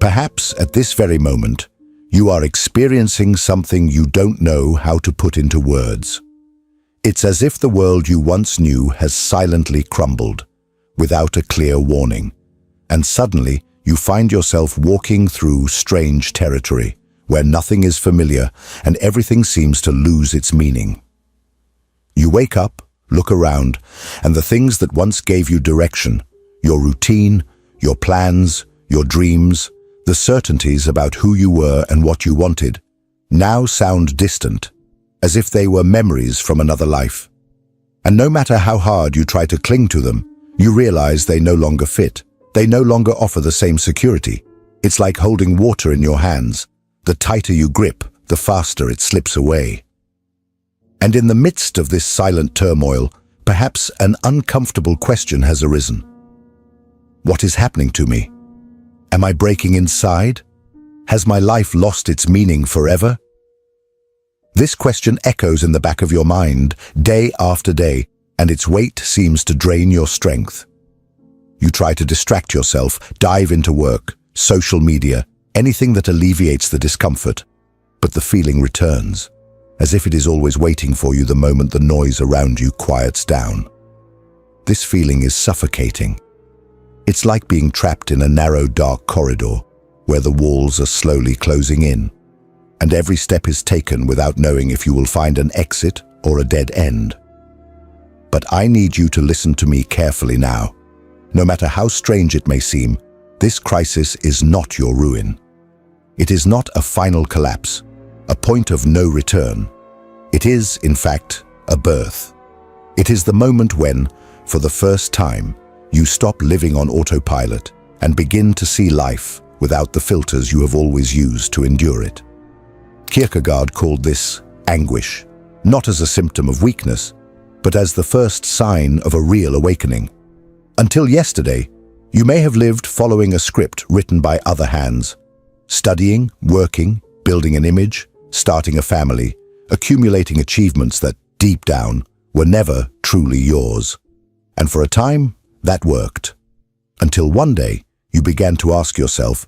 Perhaps at this very moment, you are experiencing something you don't know how to put into words. It's as if the world you once knew has silently crumbled, without a clear warning, and suddenly you find yourself walking through strange territory, where nothing is familiar and everything seems to lose its meaning. You wake up, look around, and the things that once gave you direction, your routine, your plans, your dreams, the certainties about who you were and what you wanted, now sound distant, as if they were memories from another life. And no matter how hard you try to cling to them, you realize they no longer fit. They no longer offer the same security. It's like holding water in your hands. The tighter you grip, the faster it slips away. And in the midst of this silent turmoil, perhaps an uncomfortable question has arisen. What is happening to me? Am I breaking inside? Has my life lost its meaning forever? This question echoes in the back of your mind, day after day, and its weight seems to drain your strength. You try to distract yourself, dive into work, social media, anything that alleviates the discomfort, but the feeling returns, as if it is always waiting for you the moment the noise around you quiets down. This feeling is suffocating. It's like being trapped in a narrow, dark corridor, where the walls are slowly closing in, and every step is taken without knowing if you will find an exit or a dead end. But I need you to listen to me carefully now. No matter how strange it may seem, this crisis is not your ruin. It is not a final collapse, a point of no return. It is, in fact, a birth. It is the moment when, for the first time, you stop living on autopilot and begin to see life without the filters you have always used to endure it. Kierkegaard called this anguish, not as a symptom of weakness, but as the first sign of a real awakening. Until yesterday, you may have lived following a script written by other hands, studying, working, building an image, starting a family, accumulating achievements that, deep down, were never truly yours. And for a time, that worked. Until one day, you began to ask yourself,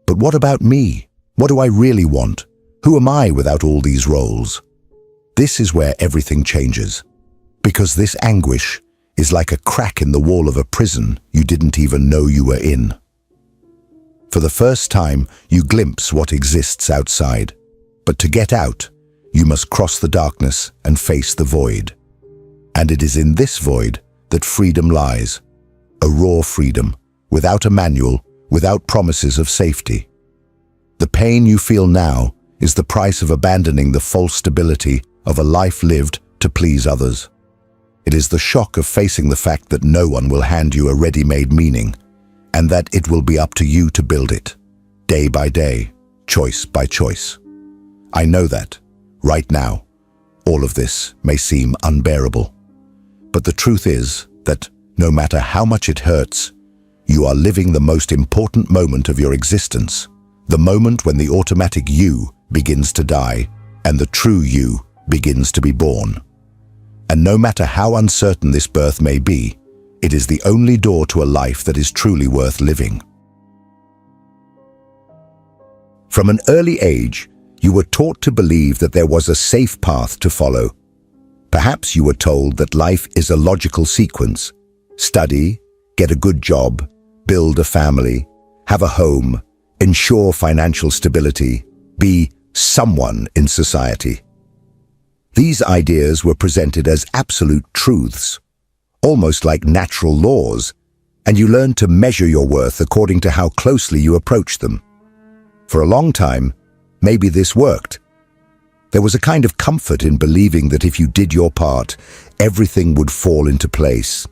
but what about me? What do I really want? Who am I without all these roles? This is where everything changes, because this anguish is like a crack in the wall of a prison you didn't even know you were in. For the first time, you glimpse what exists outside, but to get out, you must cross the darkness and face the void. And it is in this void that freedom lies, a raw freedom, without a manual, without promises of safety. The pain you feel now is the price of abandoning the false stability of a life lived to please others. It is the shock of facing the fact that no one will hand you a ready-made meaning, and that it will be up to you to build it, day by day, choice by choice. I know that, right now, all of this may seem unbearable. But the truth is that, no matter how much it hurts, you are living the most important moment of your existence, the moment when the automatic you begins to die and the true you begins to be born. And no matter how uncertain this birth may be, it is the only door to a life that is truly worth living. From an early age, you were taught to believe that there was a safe path to follow. Perhaps you were told that life is a logical sequence. Study, get a good job, build a family, have a home, ensure financial stability, be someone in society. These ideas were presented as absolute truths, almost like natural laws, and you learned to measure your worth according to how closely you approached them. For a long time, maybe this worked. There was a kind of comfort in believing that if you did your part, everything would fall into place.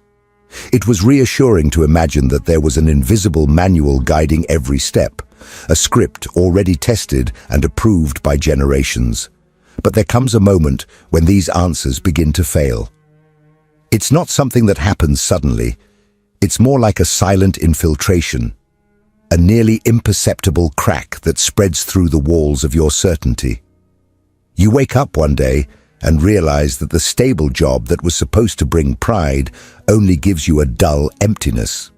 It was reassuring to imagine that there was an invisible manual guiding every step, a script already tested and approved by generations. But there comes a moment when these answers begin to fail. It's not something that happens suddenly. It's more like a silent infiltration, a nearly imperceptible crack that spreads through the walls of your certainty. You wake up one day and realize that the stable job that was supposed to bring pride only gives you a dull emptiness.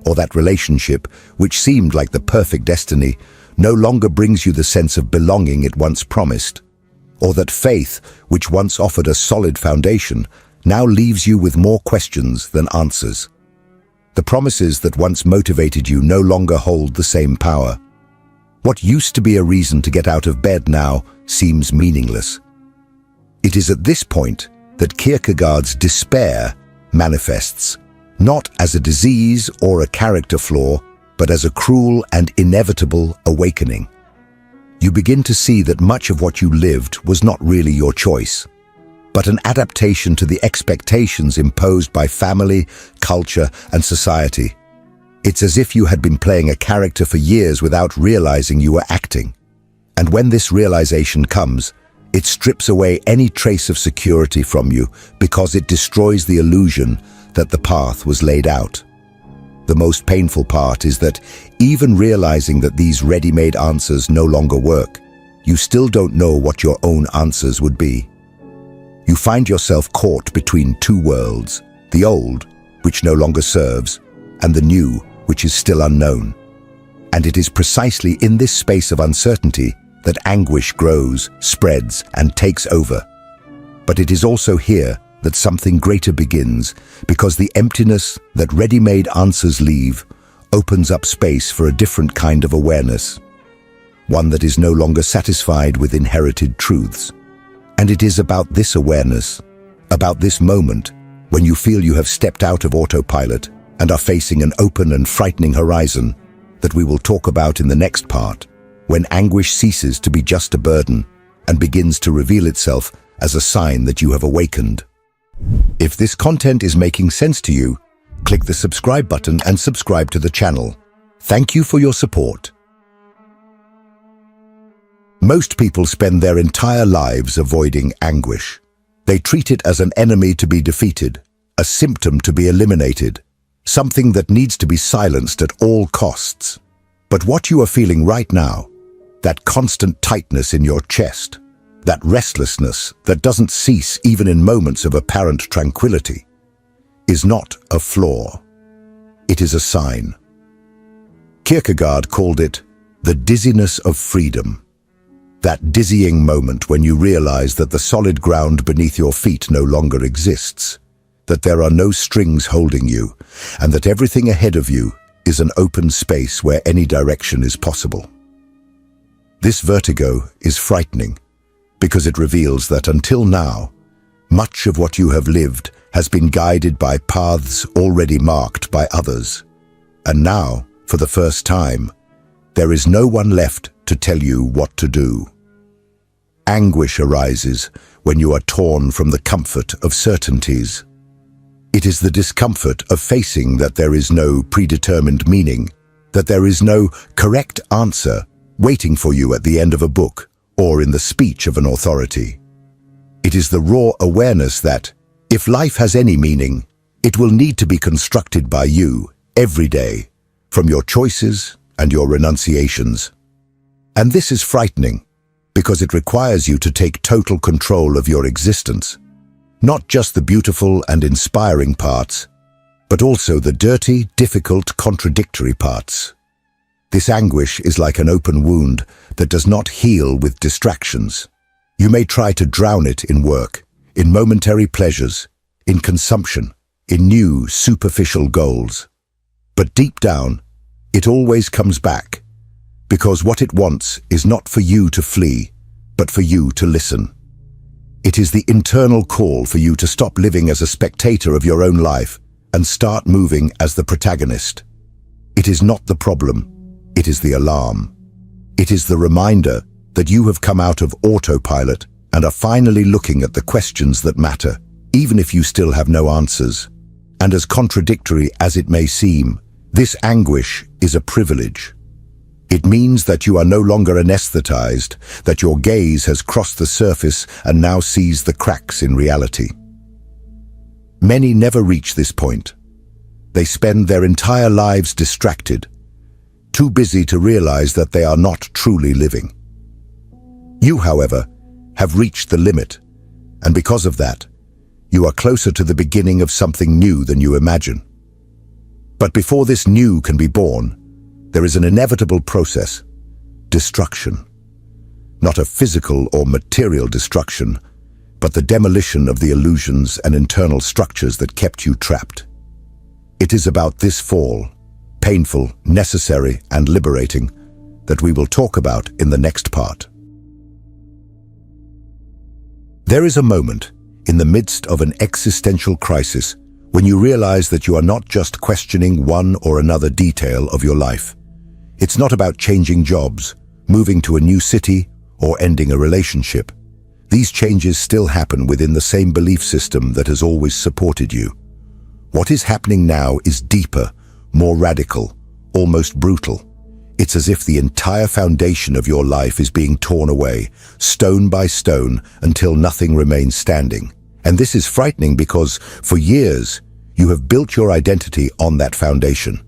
or that relationship, which seemed like the perfect destiny, no longer brings you the sense of belonging it once promised, or that faith, which once offered a solid foundation, now leaves you with more questions than answers. The promises that once motivated you no longer hold the same power. What used to be a reason to get out of bed now seems meaningless. It is at this point that Kierkegaard's despair manifests, not as a disease or a character flaw, but as a cruel and inevitable awakening. You begin to see that much of what you lived was not really your choice, but an adaptation to the expectations imposed by family, culture, and society. It's as if you had been playing a character for years without realizing you were acting. And when this realization comes, it strips away any trace of security from you because it destroys the illusion that the path was laid out. The most painful part is that even realizing that these ready-made answers no longer work, you still don't know what your own answers would be. You find yourself caught between two worlds, the old, which no longer serves, and the new, which is still unknown. And it is precisely in this space of uncertainty that anguish grows, spreads, and takes over. But it is also here that something greater begins, because the emptiness that ready-made answers leave opens up space for a different kind of awareness, one that is no longer satisfied with inherited truths. And it is about this awareness, about this moment, when you feel you have stepped out of autopilot and are facing an open and frightening horizon, that we will talk about in the next part, when anguish ceases to be just a burden and begins to reveal itself as a sign that you have awakened. If this content is making sense to you, click the subscribe button and subscribe to the channel. Thank you for your support. Most people spend their entire lives avoiding anguish. They treat it as an enemy to be defeated, a symptom to be eliminated, something that needs to be silenced at all costs. But what you are feeling right now, that constant tightness in your chest, that restlessness that doesn't cease even in moments of apparent tranquility, is not a flaw. It is a sign. Kierkegaard called it the dizziness of freedom. That dizzying moment when you realize that the solid ground beneath your feet no longer exists, that there are no strings holding you, and that everything ahead of you is an open space where any direction is possible. This vertigo is frightening because it reveals that until now, much of what you have lived has been guided by paths already marked by others. And now, for the first time, there is no one left to tell you what to do. Anguish arises when you are torn from the comfort of certainties. It is the discomfort of facing that there is no predetermined meaning, that there is no correct answer waiting for you at the end of a book or in the speech of an authority. It is the raw awareness that, if life has any meaning, it will need to be constructed by you every day, from your choices and your renunciations. And this is frightening, because it requires you to take total control of your existence, not just the beautiful and inspiring parts, but also the dirty, difficult, contradictory parts. This anguish is like an open wound that does not heal with distractions. You may try to drown it in work, in momentary pleasures, in consumption, in new, superficial goals. But deep down, it always comes back, because what it wants is not for you to flee, but for you to listen. It is the internal call for you to stop living as a spectator of your own life and start moving as the protagonist. It is not the problem, it is the alarm. It is the reminder that you have come out of autopilot and are finally looking at the questions that matter, even if you still have no answers. And as contradictory as it may seem, this anguish is a privilege. It means that you are no longer anesthetized, that your gaze has crossed the surface and now sees the cracks in reality. Many never reach this point. They spend their entire lives distracted, too busy to realize that they are not truly living. You, however, have reached the limit, and because of that, you are closer to the beginning of something new than you imagine. But before this new can be born, there is an inevitable process: destruction. Not a physical or material destruction, but the demolition of the illusions and internal structures that kept you trapped. It is about this fall, painful, necessary, and liberating, that we will talk about in the next part. There is a moment, in the midst of an existential crisis, when you realize that you are not just questioning one or another detail of your life. It's not about changing jobs, moving to a new city, or ending a relationship. These changes still happen within the same belief system that has always supported you. What is happening now is deeper, more radical, almost brutal. It's as if the entire foundation of your life is being torn away, stone by stone, until nothing remains standing. And this is frightening because, for years, you have built your identity on that foundation.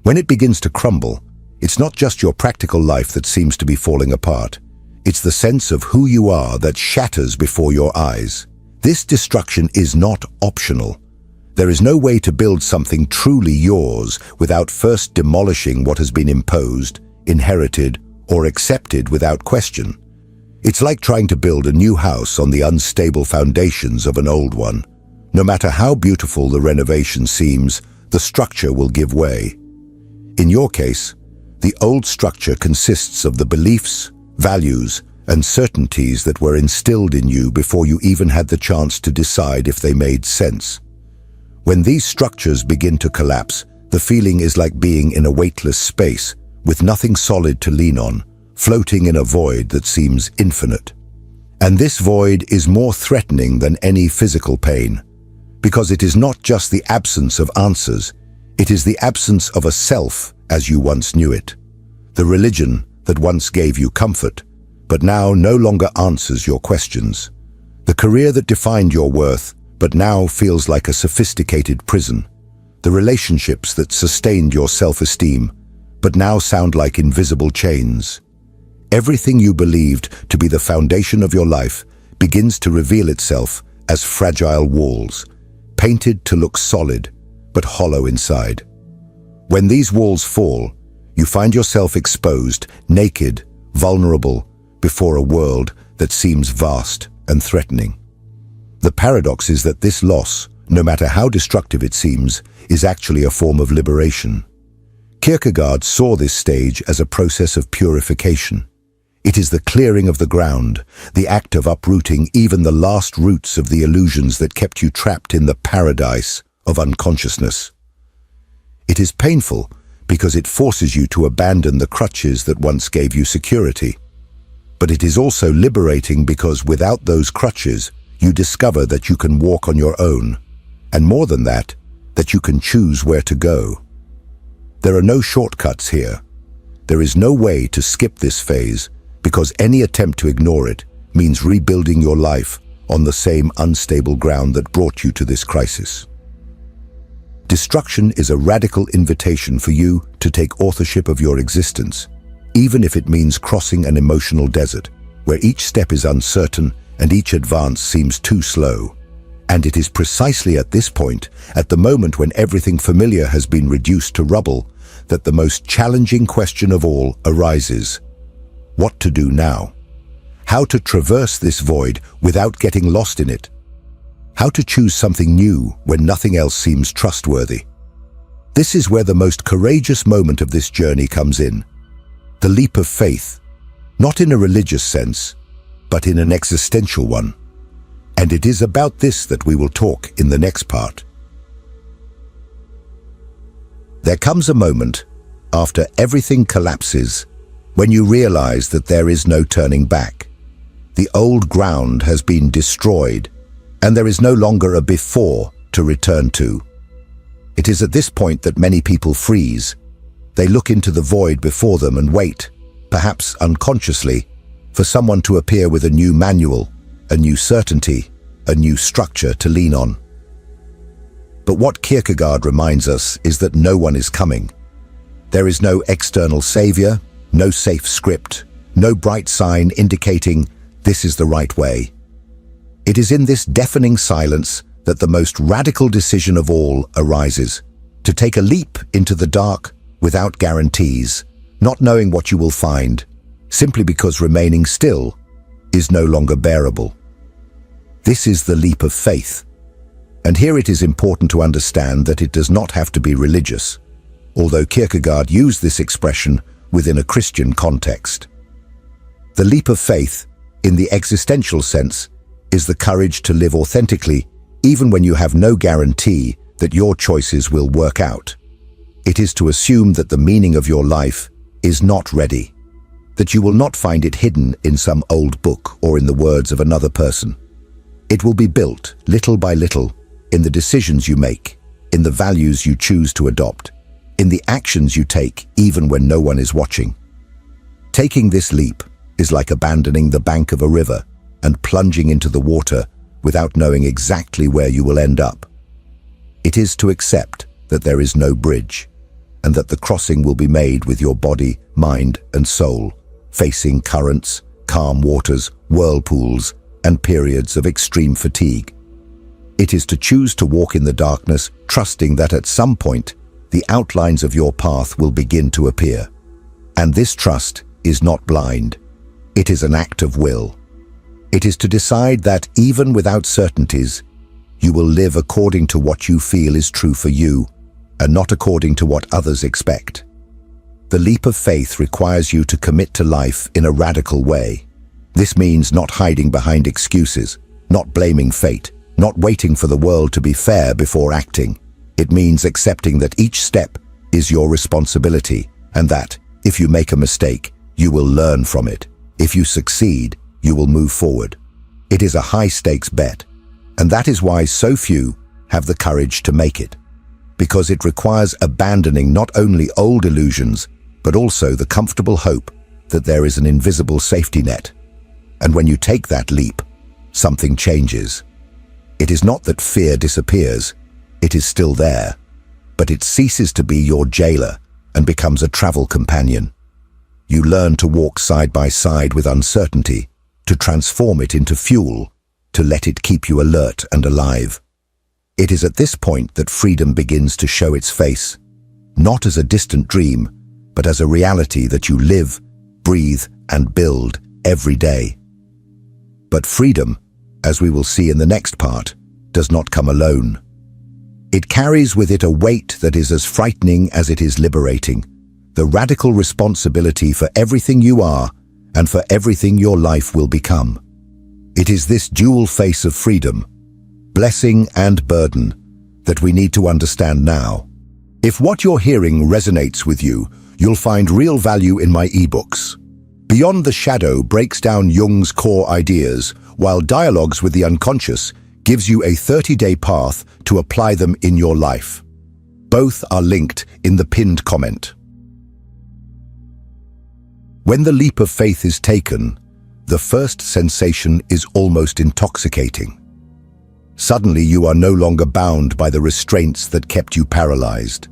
When it begins to crumble, it's not just your practical life that seems to be falling apart. It's the sense of who you are that shatters before your eyes. This destruction is not optional. There is no way to build something truly yours without first demolishing what has been imposed, inherited, or accepted without question. It's like trying to build a new house on the unstable foundations of an old one. No matter how beautiful the renovation seems, the structure will give way. In your case, the old structure consists of the beliefs, values, and certainties that were instilled in you before you even had the chance to decide if they made sense. When these structures begin to collapse, the feeling is like being in a weightless space, with nothing solid to lean on, floating in a void that seems infinite. And this void is more threatening than any physical pain, because it is not just the absence of answers, it is the absence of a self as you once knew it. The religion that once gave you comfort, but now no longer answers your questions. The career that defined your worth, but now feels like a sophisticated prison. The relationships that sustained your self-esteem, but now sound like invisible chains. Everything you believed to be the foundation of your life begins to reveal itself as fragile walls, painted to look solid, but hollow inside. When these walls fall, you find yourself exposed, naked, vulnerable, before a world that seems vast and threatening. The paradox is that this loss, no matter how destructive it seems, is actually a form of liberation. Kierkegaard saw this stage as a process of purification. It is the clearing of the ground, the act of uprooting even the last roots of the illusions that kept you trapped in the paradise of unconsciousness. It is painful because it forces you to abandon the crutches that once gave you security. But it is also liberating because without those crutches, you discover that you can walk on your own, and more than that, that you can choose where to go. There are no shortcuts here. There is no way to skip this phase, because any attempt to ignore it means rebuilding your life on the same unstable ground that brought you to this crisis. Destruction is a radical invitation for you to take authorship of your existence, even if it means crossing an emotional desert, where each step is uncertain and each advance seems too slow. And it is precisely at this point, at the moment when everything familiar has been reduced to rubble, that the most challenging question of all arises. What to do now? How to traverse this void without getting lost in it? How to choose something new when nothing else seems trustworthy? This is where the most courageous moment of this journey comes in. The leap of faith, not in a religious sense, but in an existential one. And it is about this that we will talk in the next part. There comes a moment, after everything collapses, when you realize that there is no turning back. The old ground has been destroyed, and there is no longer a before to return to. It is at this point that many people freeze. They look into the void before them and wait, perhaps unconsciously, for someone to appear with a new manual, a new certainty, a new structure to lean on. But what Kierkegaard reminds us is that no one is coming. There is no external savior, no safe script, no bright sign indicating this is the right way. It is in this deafening silence that the most radical decision of all arises: To take a leap into the dark without guarantees, not knowing what you will find, simply because remaining still is no longer bearable. This is the leap of faith. And here it is important to understand that it does not have to be religious, although Kierkegaard used this expression within a Christian context. The leap of faith, in the existential sense, is the courage to live authentically even when you have no guarantee that your choices will work out. It is to assume that the meaning of your life is not ready, that you will not find it hidden in some old book or in the words of another person. It will be built, little by little, in the decisions you make, in the values you choose to adopt, in the actions you take even when no one is watching. Taking this leap is like abandoning the bank of a river and plunging into the water without knowing exactly where you will end up. It is to accept that there is no bridge, and that the crossing will be made with your body, mind, and soul, facing currents, calm waters, whirlpools, and periods of extreme fatigue. It is to choose to walk in the darkness, trusting that at some point, the outlines of your path will begin to appear. And this trust is not blind. It is an act of will. It is to decide that even without certainties, you will live according to what you feel is true for you, and not according to what others expect. The leap of faith requires you to commit to life in a radical way. This means not hiding behind excuses, not blaming fate, not waiting for the world to be fair before acting. It means accepting that each step is your responsibility, and that, if you make a mistake, you will learn from it. If you succeed, you will move forward. It is a high-stakes bet, and that is why so few have the courage to make it. Because it requires abandoning not only old illusions, but also the comfortable hope that there is an invisible safety net. And when you take that leap, something changes. It is not that fear disappears, it is still there, but it ceases to be your jailer and becomes a travel companion. You learn to walk side by side with uncertainty, to transform it into fuel, to let it keep you alert and alive. It is at this point that freedom begins to show its face, not as a distant dream, but as a reality that you live, breathe, and build every day. But freedom, as we will see in the next part, does not come alone. It carries with it a weight that is as frightening as it is liberating, the radical responsibility for everything you are and for everything your life will become. It is this dual face of freedom, blessing and burden, that we need to understand now. If what you're hearing resonates with you, you'll find real value in my ebooks. Beyond the Shadow breaks down Jung's core ideas, while Dialogues with the Unconscious gives you a 30-day path to apply them in your life. Both are linked in the pinned comment. When the leap of faith is taken, the first sensation is almost intoxicating. Suddenly you are no longer bound by the restraints that kept you paralyzed.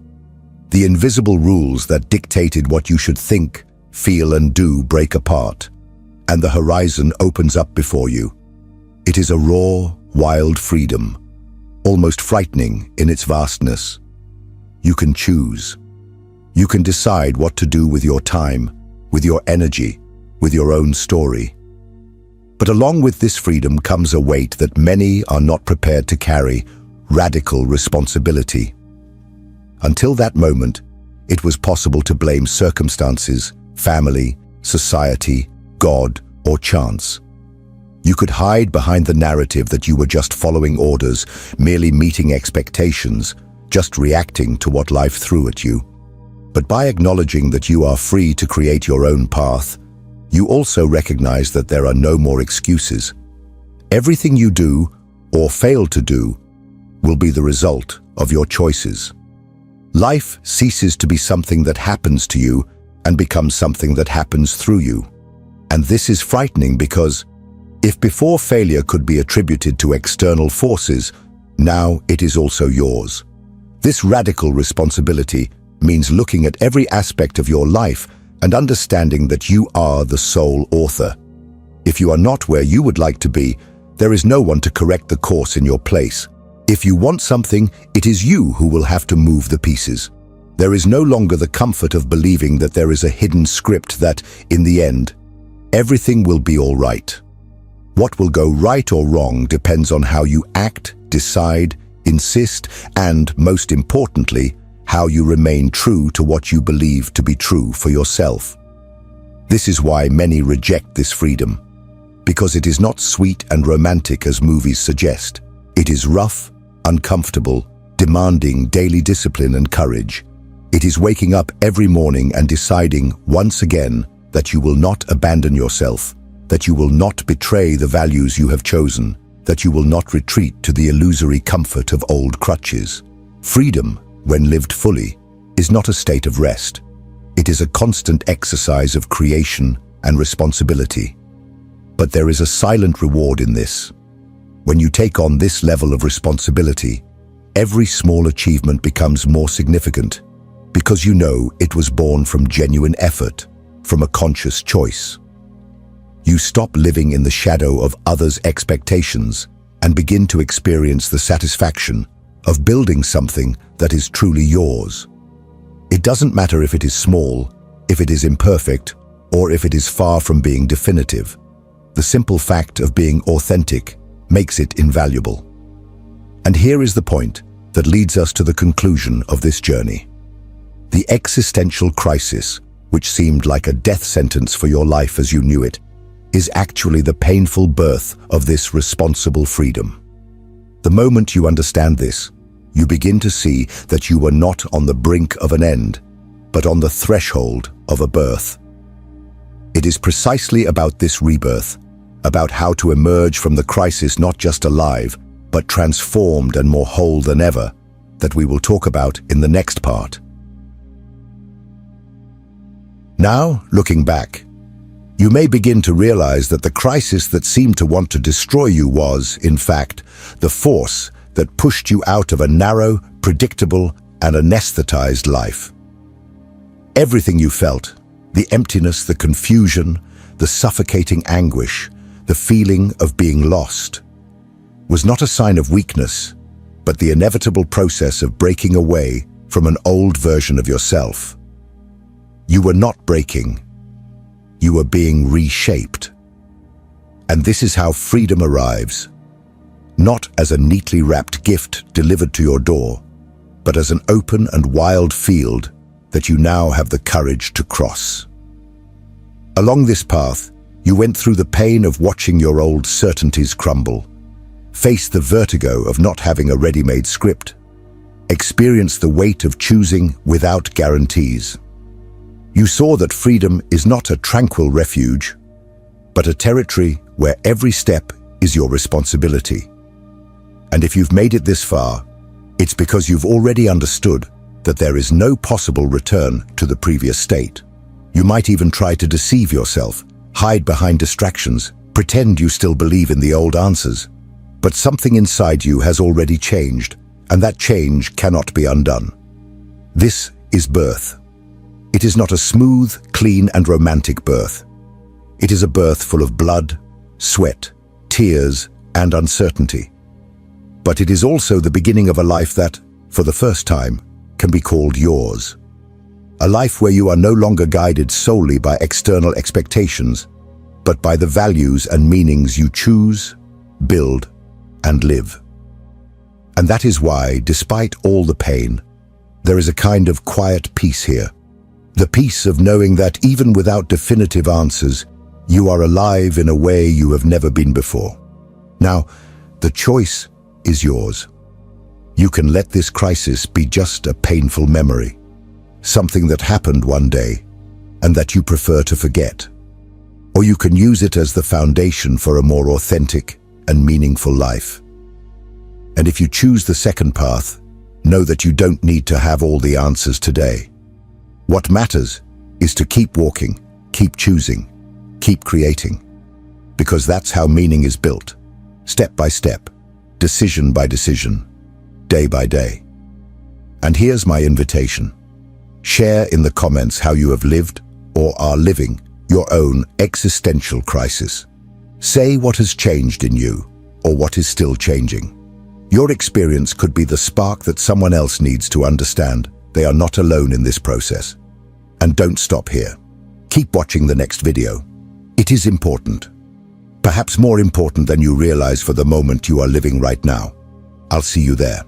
The invisible rules that dictated what you should think, feel, and do break apart, and the horizon opens up before you. It is a raw, wild freedom, almost frightening in its vastness. You can choose. You can decide what to do with your time, with your energy, with your own story. But along with this freedom comes a weight that many are not prepared to carry: radical responsibility. Until that moment, it was possible to blame circumstances, family, society, God, or chance. You could hide behind the narrative that you were just following orders, merely meeting expectations, just reacting to what life threw at you. But by acknowledging that you are free to create your own path, you also recognize that there are no more excuses. Everything you do, or fail to do, will be the result of your choices. Life ceases to be something that happens to you and becomes something that happens through you. And this is frightening because, if before failure could be attributed to external forces, now it is also yours. This radical responsibility means looking at every aspect of your life and understanding that you are the sole author. If you are not where you would like to be, there is no one to correct the course in your place. If you want something, it is you who will have to move the pieces. There is no longer the comfort of believing that there is a hidden script that, in the end, everything will be all right. What will go right or wrong depends on how you act, decide, insist, and, most importantly, how you remain true to what you believe to be true for yourself. This is why many reject this freedom, because it is not sweet and romantic as movies suggest. It is rough, uncomfortable, demanding daily discipline and courage. It is waking up every morning and deciding once again that you will not abandon yourself, that you will not betray the values you have chosen, that you will not retreat to the illusory comfort of old crutches. Freedom, when lived fully, is not a state of rest. It is a constant exercise of creation and responsibility. But there is a silent reward in this. When you take on this level of responsibility, every small achievement becomes more significant because you know it was born from genuine effort, from a conscious choice. You stop living in the shadow of others' expectations and begin to experience the satisfaction of building something that is truly yours. It doesn't matter if it is small, if it is imperfect, or if it is far from being definitive. The simple fact of being authentic makes it invaluable. And here is the point that leads us to the conclusion of this journey. The existential crisis, which seemed like a death sentence for your life as you knew it, is actually the painful birth of this responsible freedom. The moment you understand this, you begin to see that you were not on the brink of an end, but on the threshold of a birth. It is precisely about this rebirth, about how to emerge from the crisis not just alive, but transformed and more whole than ever, that we will talk about in the next part. Now, looking back, you may begin to realize that the crisis that seemed to want to destroy you was, in fact, the force that pushed you out of a narrow, predictable, and anesthetized life. Everything you felt, the emptiness, the confusion, the suffocating anguish, the feeling of being lost, was not a sign of weakness, but the inevitable process of breaking away from an old version of yourself. You were not breaking. You were being reshaped. And this is how freedom arrives, not as a neatly wrapped gift delivered to your door, but as an open and wild field that you now have the courage to cross. Along this path, you went through the pain of watching your old certainties crumble, faced the vertigo of not having a ready-made script, experienced the weight of choosing without guarantees. You saw that freedom is not a tranquil refuge, but a territory where every step is your responsibility. And if you've made it this far, it's because you've already understood that there is no possible return to the previous state. You might even try to deceive yourself, hide behind distractions, pretend you still believe in the old answers. But something inside you has already changed, and that change cannot be undone. This is birth. It is not a smooth, clean, and romantic birth. It is a birth full of blood, sweat, tears, and uncertainty. But it is also the beginning of a life that, for the first time, can be called yours. A life where you are no longer guided solely by external expectations, but by the values and meanings you choose, build, and live. And that is why, despite all the pain, there is a kind of quiet peace here. The peace of knowing that even without definitive answers, you are alive in a way you have never been before. Now, the choice is yours. You can let this crisis be just a painful memory, something that happened one day and that you prefer to forget. Or you can use it as the foundation for a more authentic and meaningful life. And if you choose the second path, know that you don't need to have all the answers today. What matters is to keep walking, keep choosing, keep creating. Because that's how meaning is built, step by step, decision by decision, day by day. And here's my invitation. Share in the comments how you have lived or are living your own existential crisis. Say what has changed in you or what is still changing. Your experience could be the spark that someone else needs to understand they are not alone in this process. And don't stop here. Keep watching the next video. It is important. Perhaps more important than you realize for the moment you are living right now. I'll see you there.